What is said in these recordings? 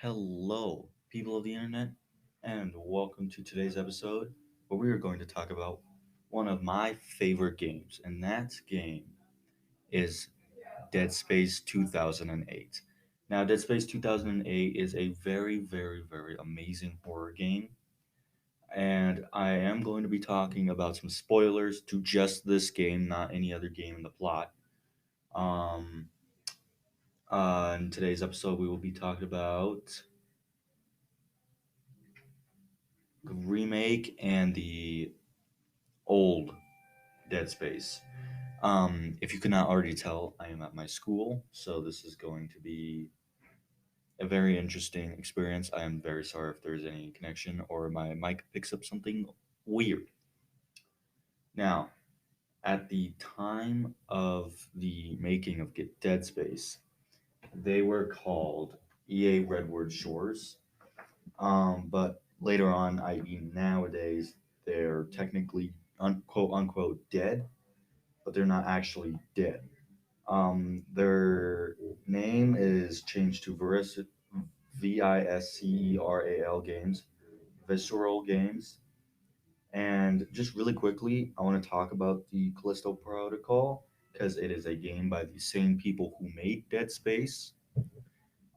Hello, people of the internet, and welcome to today's episode where we are going to talk about one of my favorite games, and that game is Dead Space 2008. Now, Dead Space 2008 is a very, very, very amazing horror game, and I am going to be talking about some spoilers to just this game, not any other game in the plot. Um, in today's episode, we will be talking about the remake and the old Dead Space. If you could not already tell, I am at my school, so this is going to be a very interesting experience. I am very sorry if there's any connection or my mic picks up something weird. Now, at the time of the making of Get Dead Space, they were called EA Redwood Shores. But later on, i.e., nowadays, they're technically quote unquote dead, but they're not actually dead. Their name is changed to Visceral Games, Visceral Games. And just really quickly, I want to talk about the Callisto Protocol because it is a game by the same people who made Dead Space.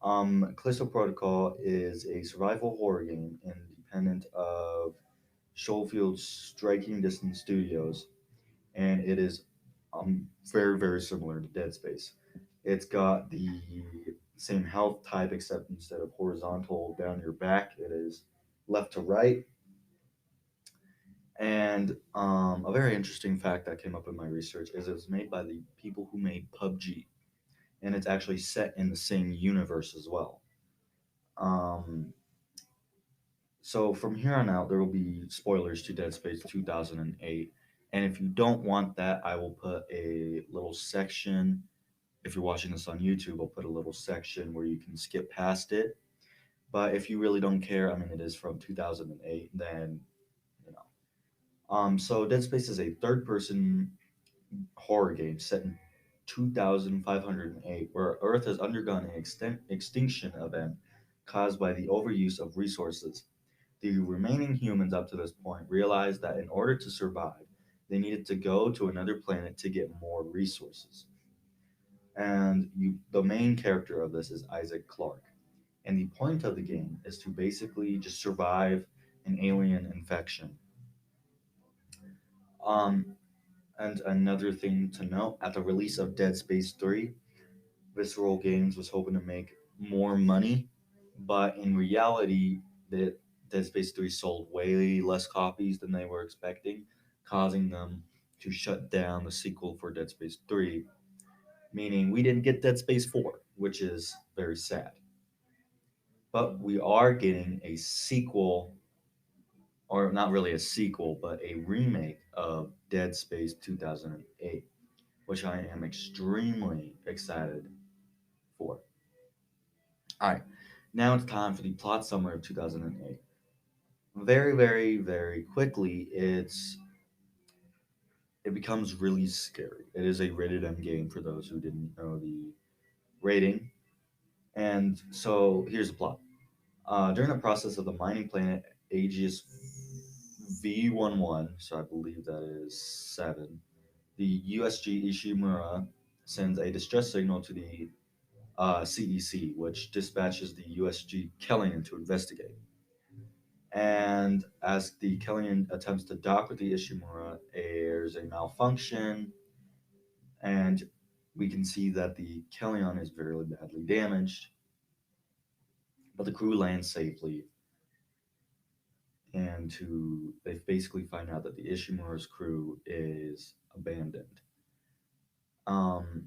Callisto Protocol is a survival horror game independent of Schofield's Striking Distance Studios, and it is very, very similar to Dead Space. It's got the same health type, except instead of horizontal down your back, it is left to right. And a very interesting fact that came up in my research is it was made by the people who made PUBG, and it's actually set in the same universe as well. Um, so from here on out, there will be spoilers to Dead Space 2008. And if you don't want that, I will put a little section. If you're watching this on YouTube, I'll put a little section where you can skip past it. But if you really don't care, I mean, it is from 2008, then, you know. So Dead Space is a third person horror game set in 2508, where Earth has undergone an extinction event caused by the overuse of resources. The remaining humans up to this point realized that in order to survive, they needed to go to another planet to get more resources. And the main character of this is Isaac Clarke. And the point of the game is to basically just survive an alien infection. Um, and another thing to note, at the release of Dead Space 3, Visceral Games was hoping to make more money, but in reality, the Dead Space 3 sold way less copies than they were expecting, causing them to shut down the sequel for Dead Space 3, meaning we didn't get Dead Space 4, which is very sad. But we are getting a sequel, or not really a sequel, but a remake of Dead Space 2008, which I am extremely excited for. All right, now it's time for the plot summary of 2008. Very, very, very quickly, it becomes really scary. It is a rated M game for those who didn't know the rating. And so here's the plot. During the process of the mining planet Aegis V11, so I believe that is 7, the USG Ishimura sends a distress signal to the CEC, which dispatches the USG Kellyan to investigate. And as the Kellyan attempts to dock with the Ishimura, there's a malfunction, and we can see that the Kellyan is very badly damaged, but the crew lands safely. And they basically find out that the Ishimura's crew is abandoned. Um,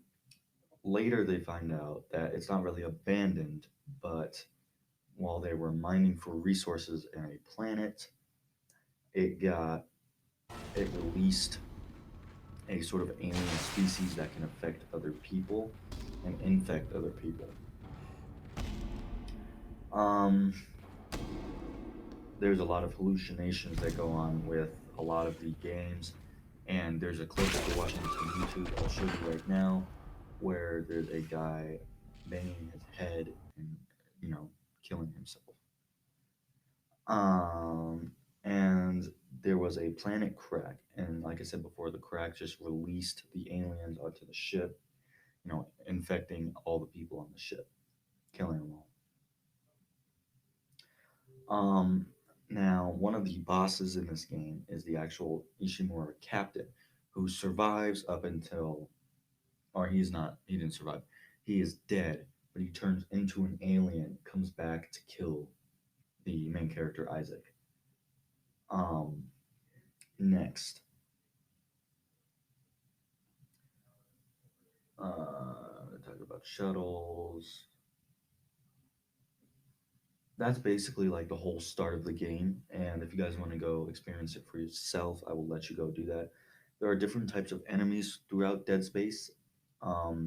Later, they find out that it's not really abandoned, but while they were mining for resources in a planet, it got it released a sort of alien species that can affect other people and infect other people. Um, there's a lot of hallucinations that go on with a lot of the games, and there's a clip if you're watching this on YouTube, I'll show you right now, where there's a guy banging his head and killing Um, and there was a planet crack, and like I said before, the crack just released the aliens onto the ship, infecting all the people on the ship, killing them all. Um, Now, one of the bosses in this game is the actual Ishimura captain, who survives up until, or he didn't survive. He is dead, but he turns into an alien, comes back to kill the main character, Isaac. Um, Next, talk about shuttles. That's basically like the whole start of the game. And if you guys want to go experience it for yourself, I will let you go do that. There are different types of enemies throughout Dead Space.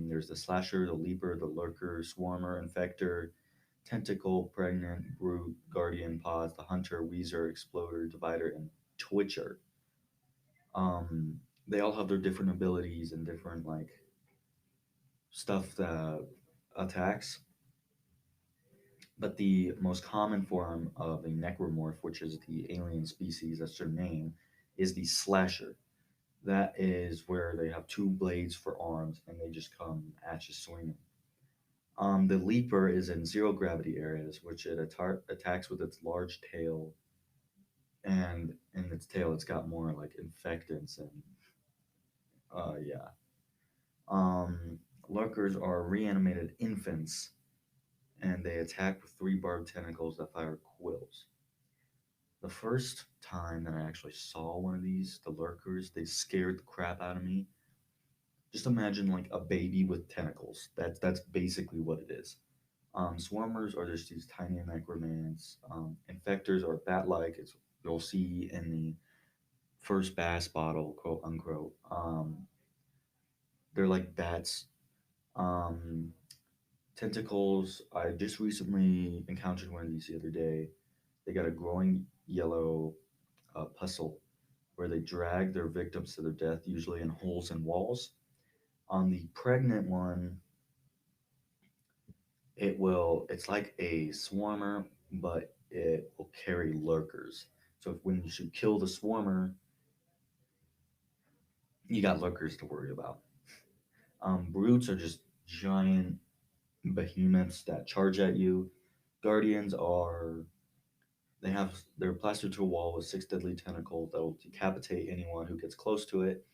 There's the slasher, the leaper, the lurker, swarmer, infector, tentacle, pregnant, brute, guardian, pods, the hunter, wheezer, exploder, divider, and twitcher. They all have their different abilities and different like stuff that attacks. But the most common form of a necromorph, which is the alien species, that's their name, is the slasher. That is where they have two blades for arms and they just come at you swinging. The leaper is in zero gravity areas, which it attacks with its large tail, and in its tail, it's got more like infectants and yeah. Lurkers are reanimated infants, and they attack with three barbed tentacles that fire quills. The first time that I actually saw one of these, the lurkers, they scared the crap out of me. Just imagine like a baby with tentacles. That's basically what it is. Swarmers are just these tiny necromants. Infectors are bat-like. It's you'll see in the first bass bottle, quote unquote. They're like bats. Um, Tentacles. I just recently encountered one of these the other day. They got a growing yellow puzzle where they drag their victims to their death, usually in holes in walls. On the pregnant one, it's like a swarmer, but it will carry lurkers. So when you should kill the swarmer, you got lurkers to worry about. Brutes are just giant behemoths that charge at you. Guardians are they're plastered to a wall with six deadly tentacles that will decapitate anyone who gets close to it,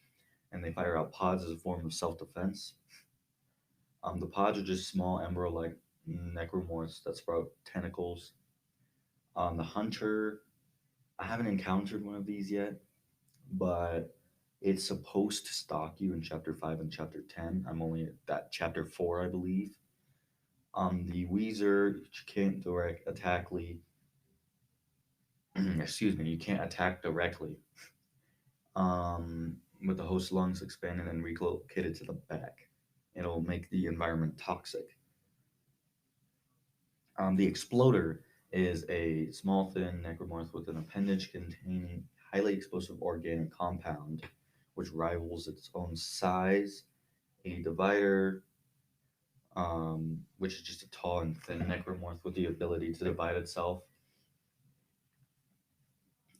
and they fire out pods as a form of self-defense. The pods are just small embryo-like necromorphs that sprout tentacles. The hunter, I haven't encountered one of these yet, but it's supposed to stalk you in chapter 5 and chapter 10. I'm only at that chapter 4, I believe. The Weezer, you can't direct attack Lee. Excuse me, you can't attack directly. With the host lungs expanded and relocated to the back. It'll make the environment toxic. The exploder is a small, thin necromorph with an appendage containing highly explosive organic compound, which rivals its own size. A divider, which is just a tall and thin necromorph with the ability to divide itself.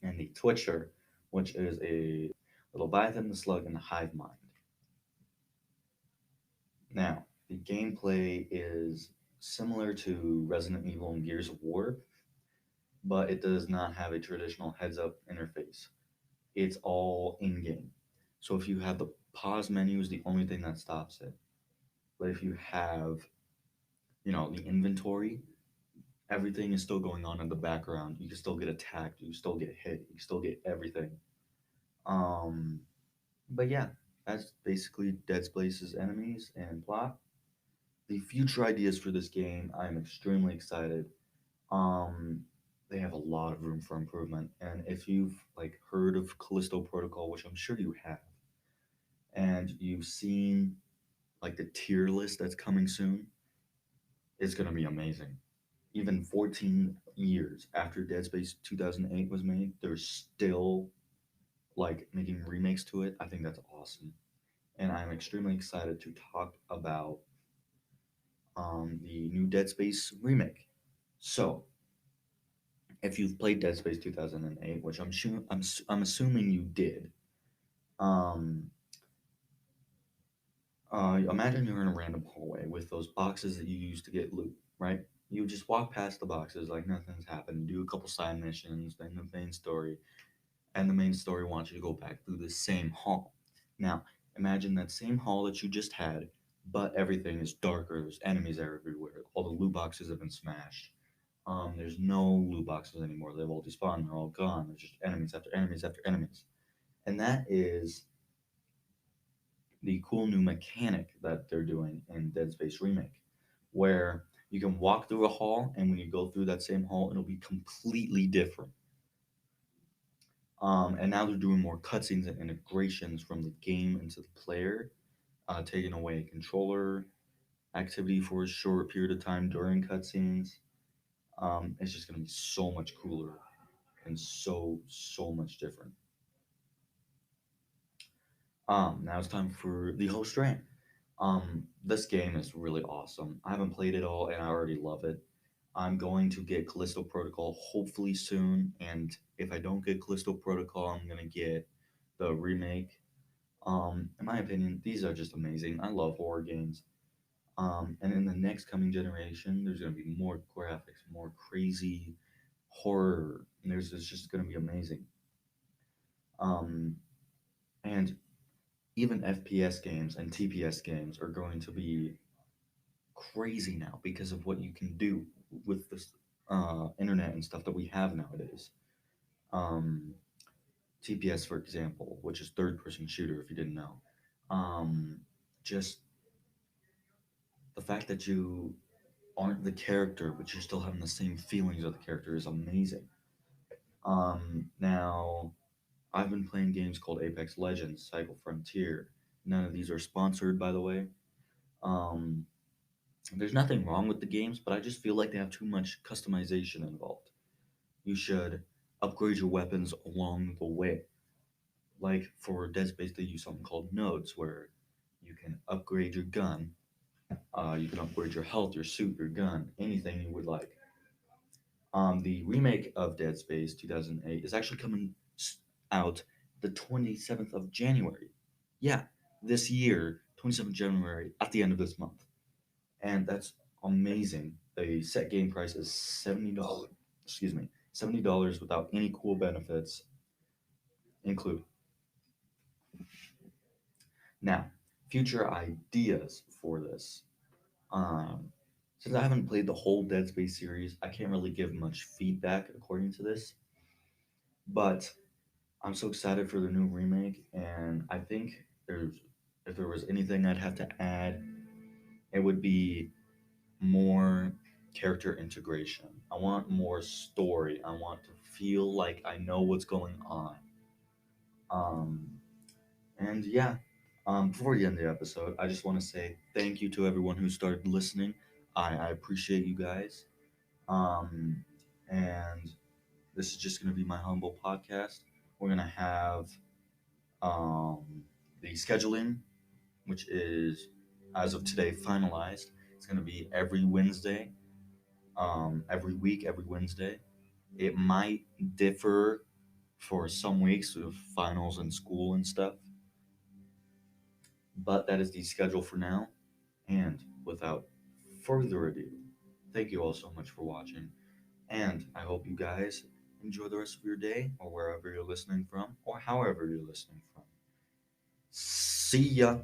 And the twitcher, which is a Leviathan, the slug, and the hive mind. Now, the gameplay is similar to Resident Evil and Gears of War, but it does not have a traditional heads up interface. It's all in game. So if you have the pause menu is the only thing that stops it. But if you have, the inventory, everything is still going on in the background. You can still get attacked, you can still get hit, you can still get everything. Um but yeah, that's basically Dead Space's enemies and plot. The future ideas for this game, I'm extremely excited. Um, they have a lot of room for improvement, and if you've like heard of Callisto Protocol, which I'm sure you have, and you've seen like the tier list that's coming soon, it's gonna be amazing. Even 14 years after Dead Space 2008 was made, they're still like making remakes to it. I think that's awesome, and I'm extremely excited to talk about the new Dead Space remake. So, if you've played Dead Space 2008, which I'm assuming you did, um, imagine you're in a random hallway with those boxes that you use to get loot, right? You just walk past the boxes like nothing's happened. You do a couple side missions, then the main story, and the main story wants you to go back through the same hall. Now, imagine that same hall that you just had, but everything is darker. There's enemies everywhere. All the loot boxes have been smashed. There's no loot boxes anymore. They've all despawned. They're all gone. There's just enemies after enemies after enemies. And that is the cool new mechanic that they're doing in Dead Space Remake, where you can walk through a hall, and when you go through that same hall, it'll be completely different. And now they're doing more cutscenes and integrations from the game into the player, taking away controller activity for a short period of time during cutscenes. It's just going to be so much cooler and so much different. Now it's time for the host rant. This game is really awesome. I haven't played it all, and I already love it. I'm going to get Callisto Protocol hopefully soon, and if I don't get Callisto Protocol, I'm gonna get the remake. In my opinion, these are just amazing. I love horror games. And in the next coming generation, there's gonna be more graphics, more crazy horror. And it's just gonna be amazing. Um, and even FPS games and TPS games are going to be crazy now because of what you can do with this internet and stuff that we have nowadays. Um, TPS, for example, which is third person shooter, if you didn't know. Um, just the fact that you aren't the character, but you're still having the same feelings of the character is amazing. Now, I've been playing games called Apex Legends, Cycle Frontier. None of these are sponsored, by the way. Um, there's nothing wrong with the games, but I just feel like they have too much customization involved. You should upgrade your weapons along the way. Like for Dead Space, they use something called nodes, where you can upgrade your gun, you can upgrade your health, your suit, your gun, anything you would like. The remake of Dead Space 2008 is actually coming out the 27th of January. Yeah, this year, 27th January, at the end of this month. And that's amazing. The set game price is $70. Excuse me, $70 without any cool benefits included. Now, future ideas for this. Um, since I haven't played the whole Dead Space series, I can't really give much feedback according to this. But I'm so excited for the new remake, and I think there's if there was anything I'd have to add, it would be more character integration. I want more story. I want to feel like I know what's going on. Um, and yeah, before we end the episode, I just want to say thank you to everyone who started listening. I appreciate you guys. Um, and this is just going to be my humble podcast. We're going to have um, the scheduling, which is, as of today, finalized. It's going to be every Wednesday, every week, every Wednesday. It might differ for some weeks with finals and school and stuff, but that is the schedule for now. And without further ado, thank you all so much for watching. And I hope you guys enjoy the rest of your day or wherever you're listening from or however you're listening from. See ya.